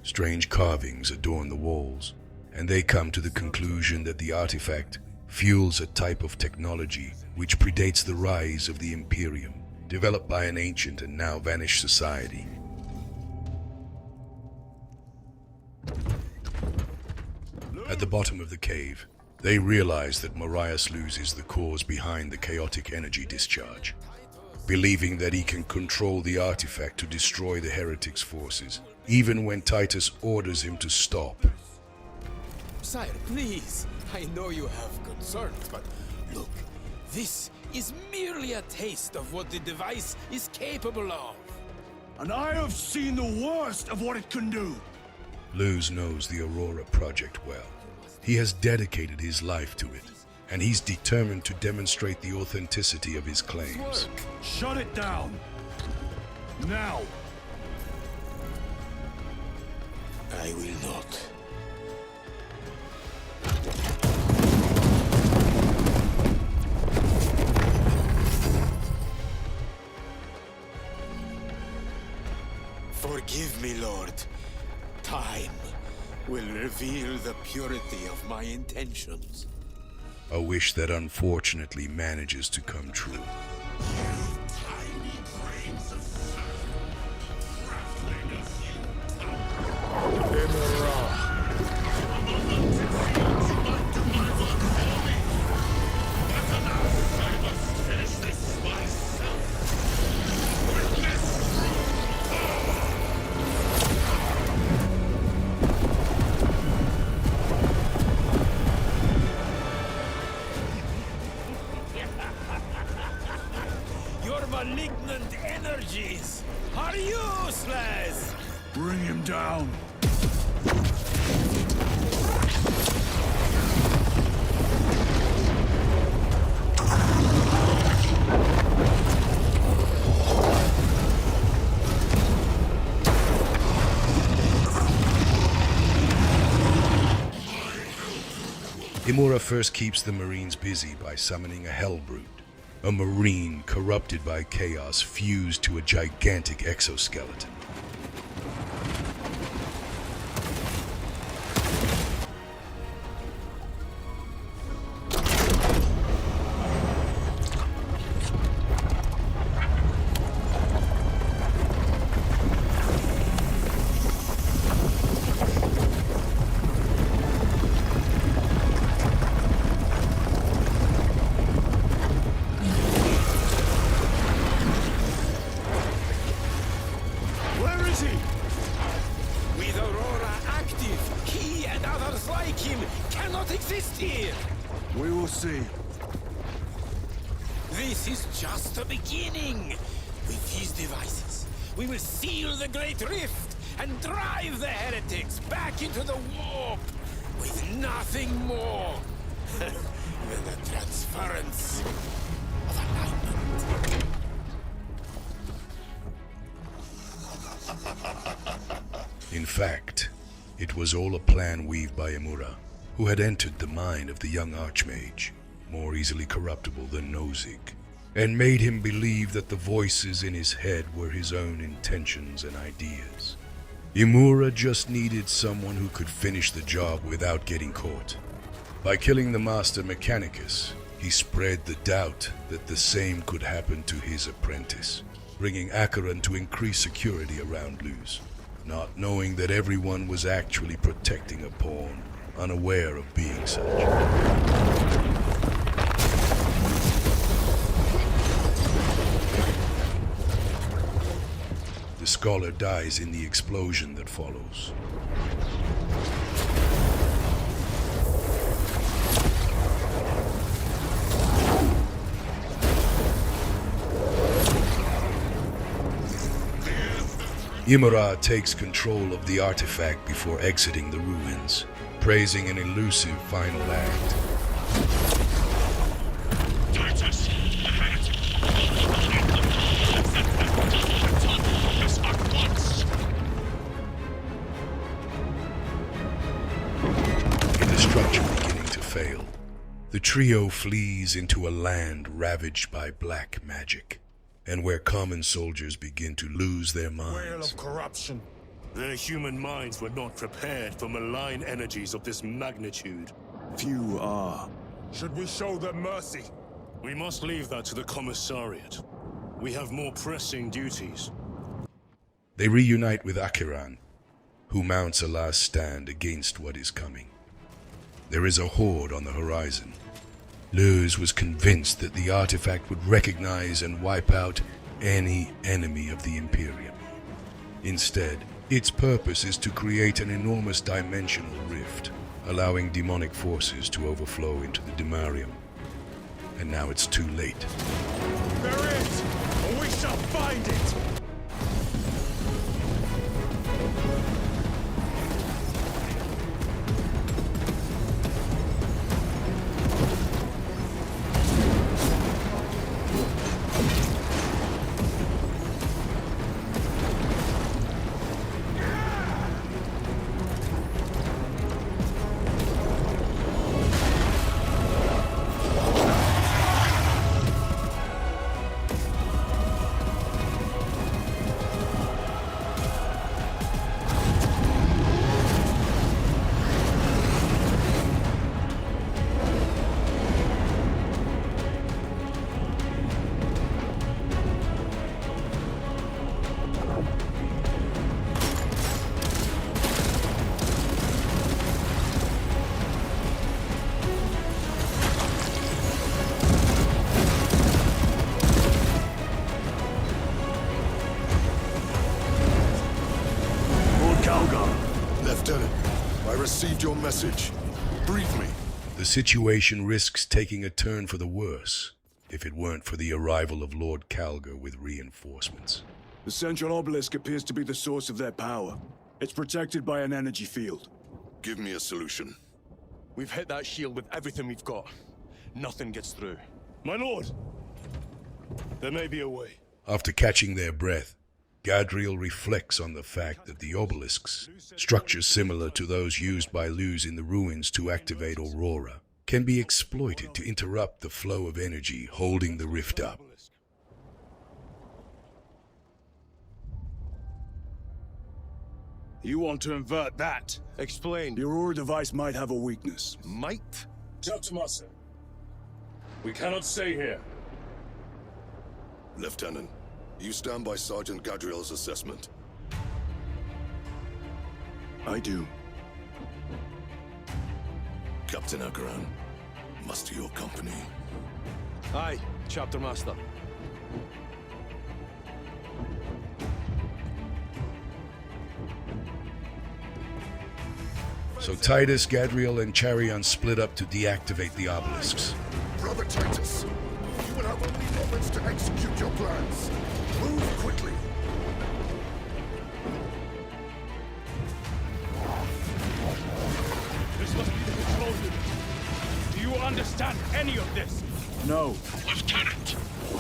Strange carvings adorn the walls, and they come to the conclusion that the artifact fuels a type of technology which predates the rise of the Imperium, developed by an ancient and now vanished society. At the bottom of the cave, they realize that Marius loses the cause behind the chaotic energy discharge, believing that he can control the artifact to destroy the heretics' forces, even when Titus orders him to stop. Sire, please. I know you have concerns, but look, this is merely a taste of what the device is capable of. And I have seen the worst of what it can do. Luz knows the Aurora project well. He has dedicated his life to it, and he's determined to demonstrate the authenticity of his claims. Shut it down. Now. I will not. Forgive me, Lord. Time will reveal the purity of my intentions. A wish that unfortunately manages to come true. Your malignant energies are useless! Bring him down. Ymura first keeps the Marines busy by summoning a Hellbrute, a Marine corrupted by chaos fused to a gigantic exoskeleton. With Aurora active, he and others like him cannot exist here! We will see. This is just the beginning. With these devices, we will seal the Great Rift and drive the heretics back into the warp with nothing more. Than the transference of alignment. In fact, it was all a plan weaved by Emura, who had entered the mind of the young archmage, more easily corruptible than Nozick, and made him believe that the voices in his head were his own intentions and ideas. Emura just needed someone who could finish the job without getting caught. By killing the Master Mechanicus, he spread the doubt that the same could happen to his apprentice, bringing Acheron to increase security around Luz, not knowing that everyone was actually protecting a pawn, unaware of being such. The scholar dies in the explosion that follows. Emura takes control of the artifact before exiting the ruins, praising an elusive final act. Titus, ahead! At once! In the structure beginning to fail, the trio flees into a land ravaged by black magic, and where common soldiers begin to lose their minds. Whale of corruption. Their human minds were not prepared for malign energies of this magnitude. Few are. Should we show them mercy? We must leave that to the Commissariat. We have more pressing duties. They reunite with Acheron, who mounts a last stand against what is coming. There is a horde on the horizon. Luz was convinced that the artifact would recognize and wipe out any enemy of the Imperium. Instead, its purpose is to create an enormous dimensional rift, allowing demonic forces to overflow into the Demarium. And now it's too late. There is, or we shall find it! Lieutenant, I received your message. Brief me. The situation risks taking a turn for the worse, if it weren't for the arrival of Lord Calgar with reinforcements. The central obelisk appears to be the source of their power. It's protected by an energy field. Give me a solution. We've hit that shield with everything we've got. Nothing gets through. My lord! There may be a way. After catching their breath, Gadriel reflects on the fact that the obelisks, structures similar to those used by Luz in the ruins to activate Aurora, can be exploited to interrupt the flow of energy holding the rift up. You want to invert that? Explain. The Aurora device might have a weakness. Might? Dr. Master, we cannot stay here. Lieutenant, you stand by Sergeant Gadriel's assessment. I do. Captain Acheron, muster your company. Aye, Chapter Master. So Titus, Gadriel, and Charion split up to deactivate the obelisks. Brother Titus, you will have only moments to execute your plans. Move quickly. This must be the control unit. Do you understand any of this? No. Lieutenant,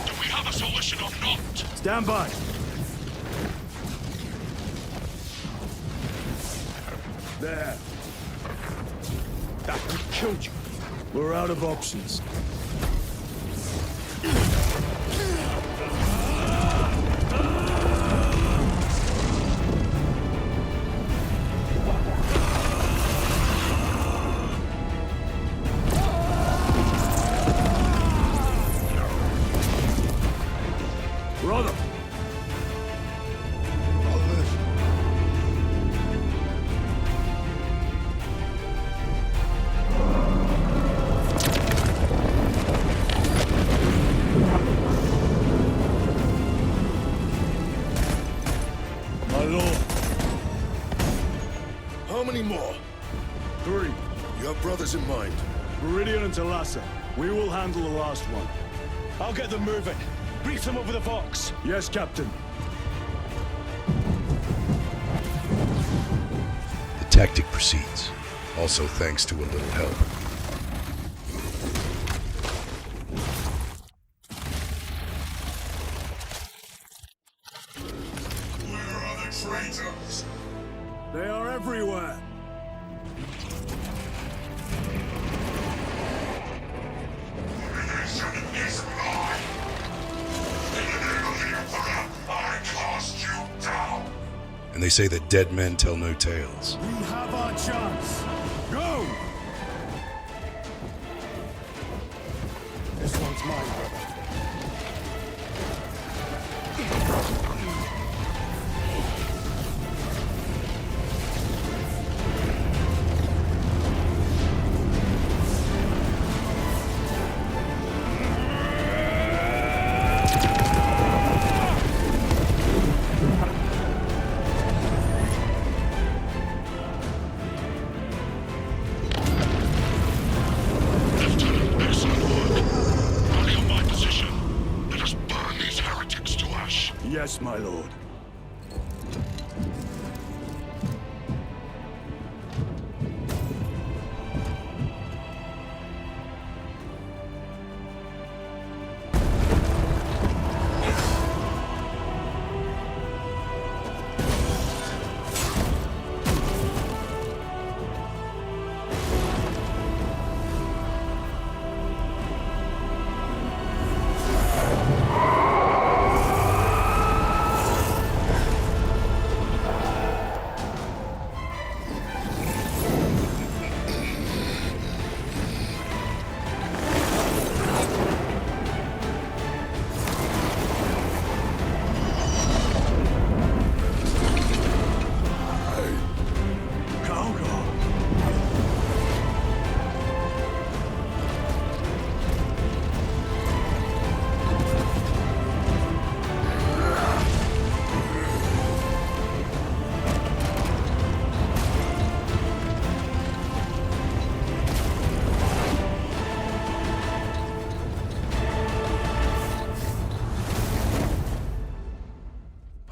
do we have a solution or not? Stand by. There. That could kill you. We're out of options. Brother! I'll live. My lord. How many more? 3. You have brothers in mind. Meridian and Talassa. We will handle the last one. I'll get them moving. Brief them over the Vox. Yes, Captain. The tactic proceeds, also thanks to a little help. Where are the traitors? They are everywhere. Mission is mine. In the name of the Emperor, I cast you down. And they say that dead men tell no tales. We have our chance. Go! This one's mine, brother. Lieutenant, excellent work. Rally on my position. Let us burn these heretics to ash. Yes, my lord.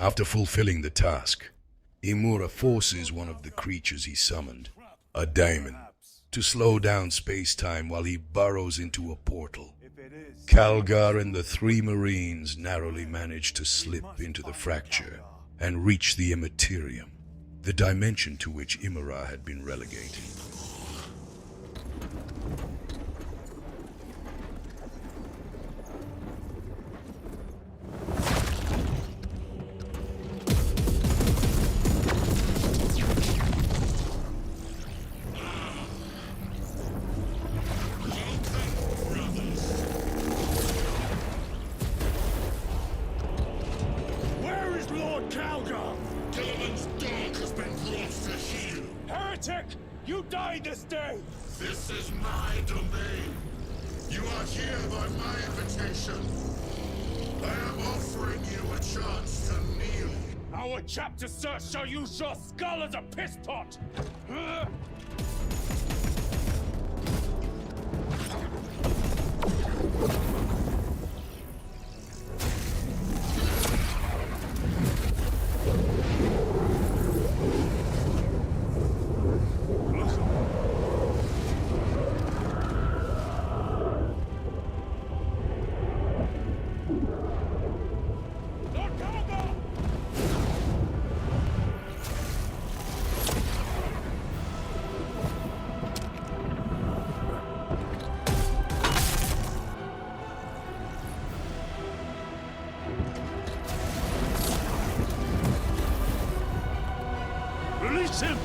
After fulfilling the task, Imura forces one of the creatures he summoned, a daemon, to slow down space-time while he burrows into a portal. Calgar and the 3 Marines narrowly manage to slip into the fracture and reach the Immaterium, the dimension to which Imura had been relegated. Where is Lord Calgar? Gilliman's dog has been brought to heel. Heretic! You died this day! This is my domain. You are here by my invitation. I am offering you a chance to kneel. Our chapter, sir, shall use your skull as a piss pot! Release him!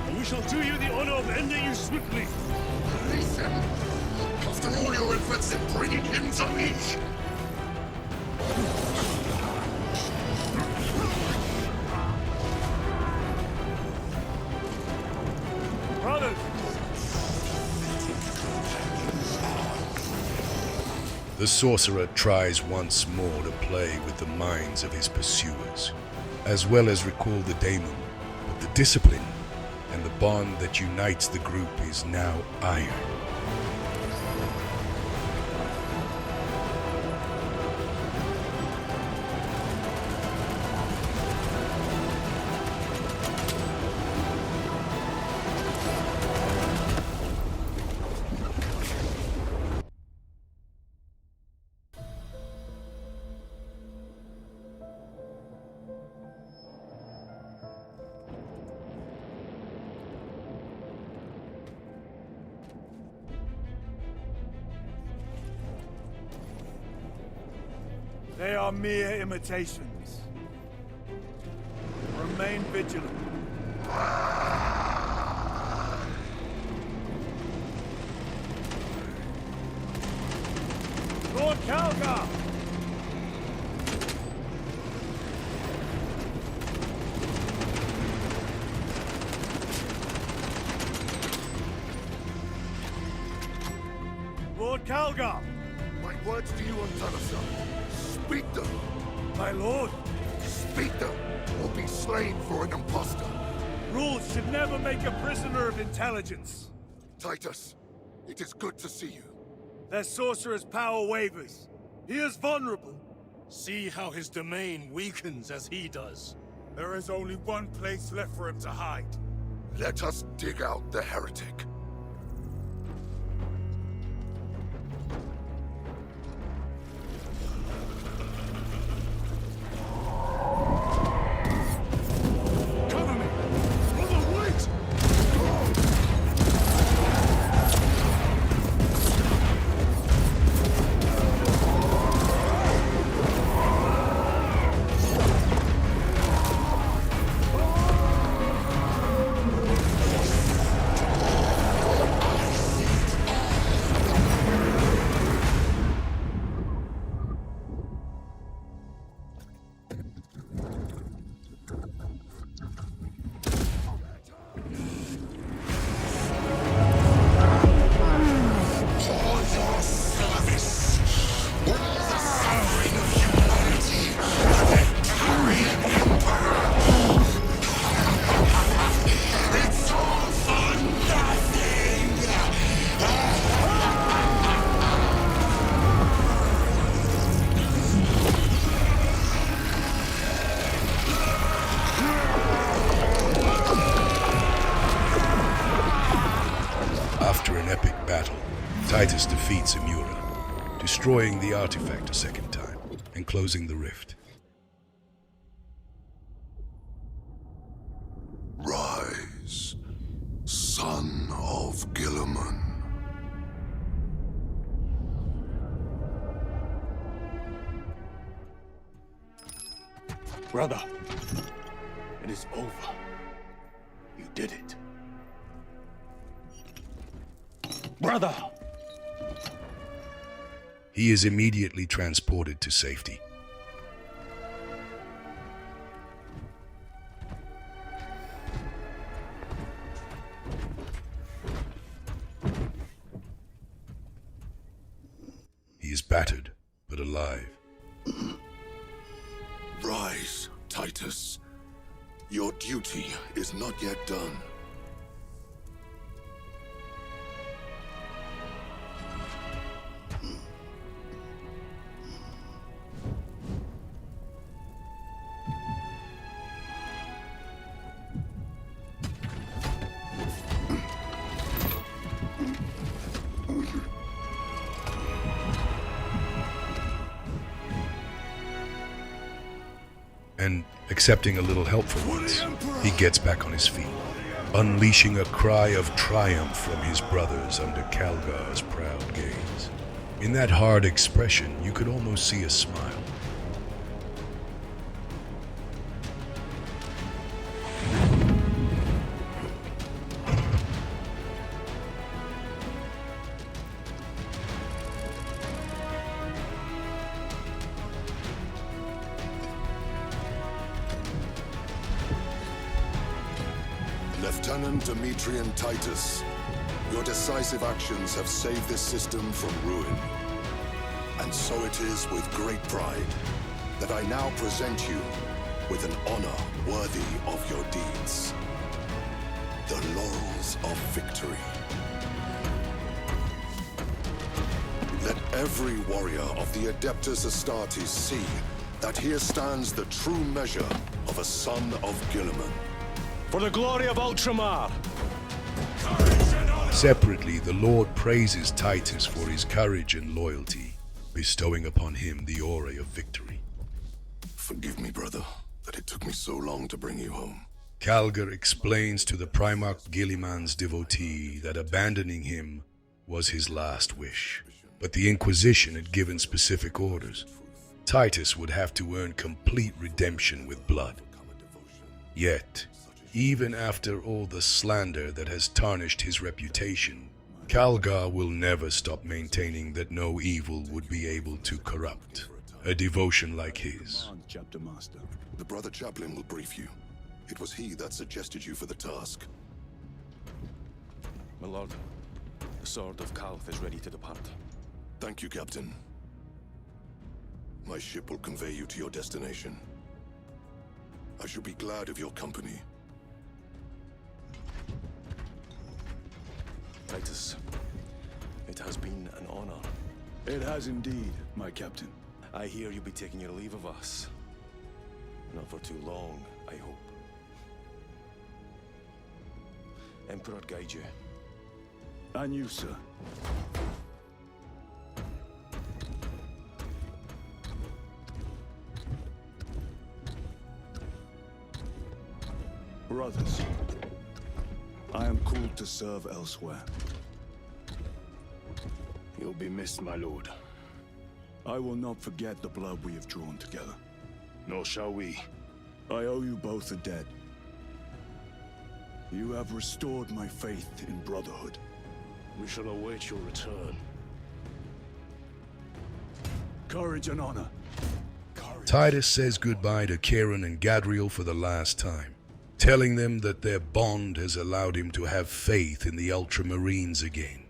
And we shall do you the honor of ending you swiftly. Release him! After all your efforts in bringing him to me! Brothers! The sorcerer tries once more to play with the minds of his pursuers, as well as recall the daemon, but the discipline and the bond that unites the group is now iron. They are mere imitations. Remain vigilant. Lord Calgar! Lord Calgar! My words to you on Talasa. Speak them! My lord! Speak them, or be slain for an impostor! Rules should never make a prisoner of intelligence. Titus, it is good to see you. Their sorcerer's power wavers. He is vulnerable. See how his domain weakens as he does. There is only one place left for him to hide. Let us dig out the heretic. Titus defeats Imura, destroying the artifact a second time and closing the rift. Rise, son of Gilliman. Brother, it is over. You did it. Brother! He is immediately transported to safety. He is battered, but alive. Rise, Titus. Your duty is not yet done. And accepting a little help for once, he gets back on his feet, unleashing a cry of triumph from his brothers under Calgar's proud gaze. In that hard expression, you could almost see a smile. Lieutenant Demetrian Titus, your decisive actions have saved this system from ruin. And so it is with great pride that I now present you with an honor worthy of your deeds. The laurels of victory. Let every warrior of the Adeptus Astartes see that here stands the true measure of a son of Guilliman. For the glory of Ultramar! Separately, the Lord praises Titus for his courage and loyalty, bestowing upon him the aura of victory. Forgive me, brother, that it took me so long to bring you home. Calgar explains to the Primarch Guilliman's devotee that abandoning him was his last wish. But the Inquisition had given specific orders. Titus would have to earn complete redemption with blood. Yet, even after all the slander that has tarnished his reputation, Calgar will never stop maintaining that no evil would be able to corrupt a devotion like his. Chapter Master. The Brother Chaplain will brief you. It was he that suggested you for the task. My lord, the sword of Calth is ready to depart. Thank you, Captain. My ship will convey you to your destination. I shall be glad of your company. Titus, it has been an honor. It has indeed, my captain. I hear you'll be taking your leave of us. Not for too long, I hope. Emperor guide you. And you, sir. Brothers, I am called to serve elsewhere. You'll be missed, my lord. I will not forget the blood we have drawn together. Nor shall we. I owe you both a debt. You have restored my faith in brotherhood. We shall await your return. Courage and honor. Titus says goodbye to Kieran and Gadriel for the last time, telling them that their bond has allowed him to have faith in the Ultramarines again.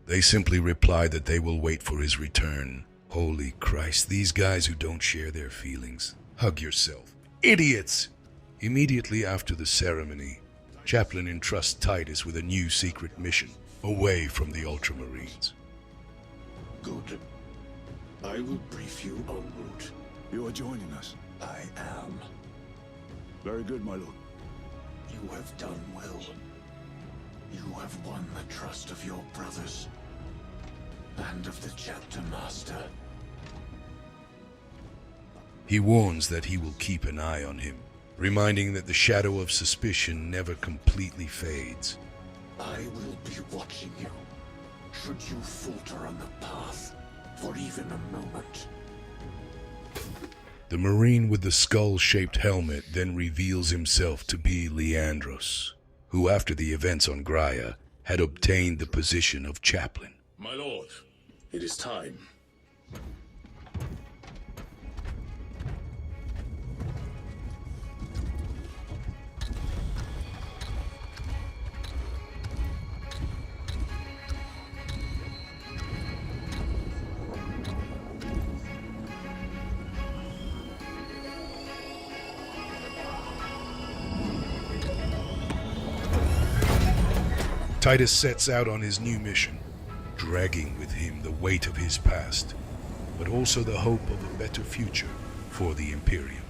They simply reply that they will wait for his return. Holy Christ, these guys who don't share their feelings. Hug yourself. Idiots! Immediately after the ceremony, Chaplain entrusts Titus with a new secret mission, away from the Ultramarines. Good. I will brief you en route. You are joining us. I am. Very good, my lord. You have done well. You have won the trust of your brothers. And of the chapter master. He warns that he will keep an eye on him, reminding that the shadow of suspicion never completely fades. I will be watching you, should you falter on the path for even a moment. The Marine with the skull-shaped helmet then reveals himself to be Leandros, who after the events on Graia had obtained the position of chaplain. My lord, it is time. Titus sets out on his new mission, dragging with him the weight of his past, but also the hope of a better future for the Imperium.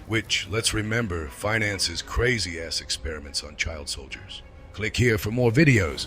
Which, let's remember, finances crazy-ass experiments on child soldiers. Click here for more videos.